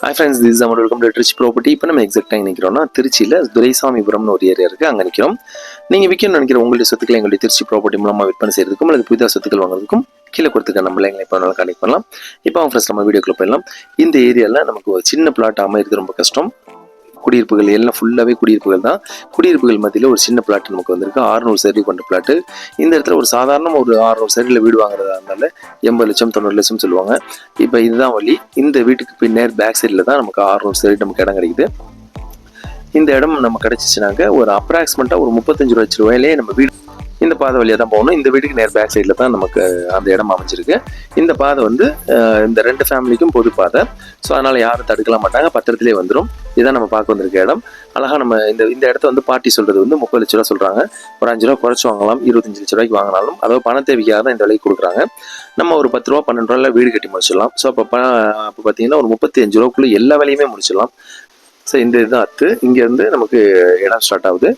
Hi friends, this is Amar welcome to rich property. இப்போ நம்ம எக்ஸாக்டாக நிற்கிறோம்னா திருச்சியில் துரைசாமிபுரம்னு ஒரு ஏரியா இருக்குது, அங்கே நிற்கிறோம். நீங்கள் விற்கணும்னு நினைக்கிற உங்களுடைய சொத்துக்களை எங்களுடைய திருச்சி ப்ராப்பர்ட்டி மூலமாக விற்பனை செய்யறதுக்கும் அல்லது புதிதாக சொத்துக்கள் வாங்குறதுக்கும் கீழே கொடுத்துக்க நம்மள எங்களை இப்போ வேணாலும் கான்டெக்ட் பண்ணலாம். இப்போ அவங்க ஃபர்ஸ்ட் நம்ம வீடியோக்குள்ள போயிடலாம். இந்த ஏரியாவில் நமக்கு ஒரு சின்ன பிளாட் அமைகிறது ரொம்ப கஷ்டம். குடியிருப்புகள் எல்லாம் ஃபுல்லாகவே குடியிருப்புகள் தான். குடியிருப்புகள் மத்தியில் ஒரு சின்ன பிளாட் நமக்கு வந்திருக்கு. 600 சதுர கொண்ட பிளாட்டு. இந்த இடத்துல ஒரு சாதாரண ஒரு 600 சதுரில் வீடு வாங்குறதா இருந்தாலும் 80 லட்சம் 90 லட்சம் சொல்லுவாங்க. இப்போ இதுதான் வழி. இந்த வீட்டுக்கு பின்னர் பேக் சைடில் தான் நமக்கு 600 சதுர நமக்கு இடம் கிடைக்குது. இந்த இடம் நம்ம கிடைச்சிச்சுனாக்க ஒரு அப்ராக்சிமேட்டாக ஒரு 35 லட்ச ரூபாயிலே நம்ம வீடு இந்த பாதை வழியாக தான் போகணும். இந்த வீட்டுக்கு நேர் பேக் சைடில் தான் நமக்கு அந்த இடம் அமைஞ்சிருக்கு. இந்த பாதை வந்து இந்த 2 ஃபேமிலிக்கும் பொது பாதை. ஸோ அதனால் யாரும் தடுக்கலாம் மாட்டாங்க, பத்திரத்திலே வந்துடும். இதான் நம்ம பார்க்க வந்திருக்க இடம். அழகாக நம்ம இந்த இடத்த வந்து பார்ட்டி சொல்கிறது வந்து 30 லட்ச ரூபா சொல்கிறாங்க. ஒரு 5 ரூபா குறைச்சி வாங்கலாம், 25 லட்ச ரூபாய்க்கு வாங்கினாலும், அதாவது பண தேவைக்காக தான் இந்த விலைக்கு கொடுக்குறாங்க. நம்ம ஒரு 10 ரூபா 12 ரூபாயில் வீடு கட்டி முடிச்சிடலாம். ஸோ அப்போ பார்த்தீங்கன்னா ஒரு 35 ரூபாக்குள்ளே எல்லா வேலையுமே முடிச்சிடலாம். ஸோ இந்த இதுதான் அத்து. இங்கேருந்து நமக்கு இடம் ஸ்டார்ட் ஆகுது.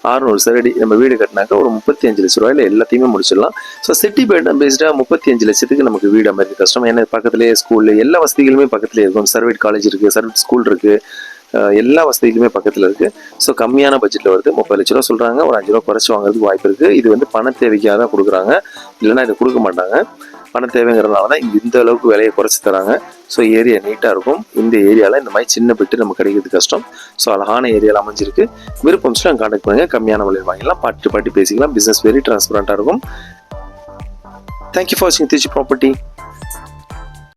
600 சதுரடி நம்ம வீடு கட்டினாக்க ஒரு 35 லட்ச ரூபாயில் எல்லாத்தையுமே முடிச்சிடலாம். ஸோ சிட்டி பேஸ்டாக 35 லட்சத்துக்கு நமக்கு வீடு அமைறது கஷ்டம். ஏன்னா பக்கத்துலேயே ஸ்கூலு எல்லா வசதிகளுமே பக்கத்துலேயே இருக்கும். சர்வீட் காலேஜ் இருக்குது, சர்வீட் ஸ்கூல் இருக்குது, எல்லா வசதிகளுமே பக்கத்தில் இருக்குது. ஸோ கம்மியான பட்ஜெட்டில் வருது. 30 லட்ச ரூபா சொல்கிறாங்க. ஒரு 5 ரூபா குறைச்சி வாங்குறதுக்கு வாய்ப்பு இருக்குது. இது வந்து பண தேவைக்காக தான் கொடுக்குறாங்க, இல்லைன்னா இதை கொடுக்க மாட்டாங்க. பண தேவைங்கிறதுனால தான் இந்த அளவுக்கு விலையை குறைச்சி தராங்க. ஸோ ஏரியா நீட்டாக இருக்கும். இந்த ஏரியாவில் இந்த மாதிரி சின்ன பெட்டு நம்ம கிடைக்கிறது கஷ்டம். ஸோ அழகான ஏரியாவில் அமைஞ்சிருக்கு. விருப்பம் நாங்கள் கான்டாக்ட் பண்ணுங்கள். கம்மியான விலையில் வாங்கிடலாம், பாட்டு பேசிக்கலாம். பிஸ்னஸ் வெரி டிரான்ஸ்பரண்ட்டாக இருக்கும். தேங்க்யூ ஃபார் வாட்சிங் திருச்சி ப்ராப்பர்ட்டி.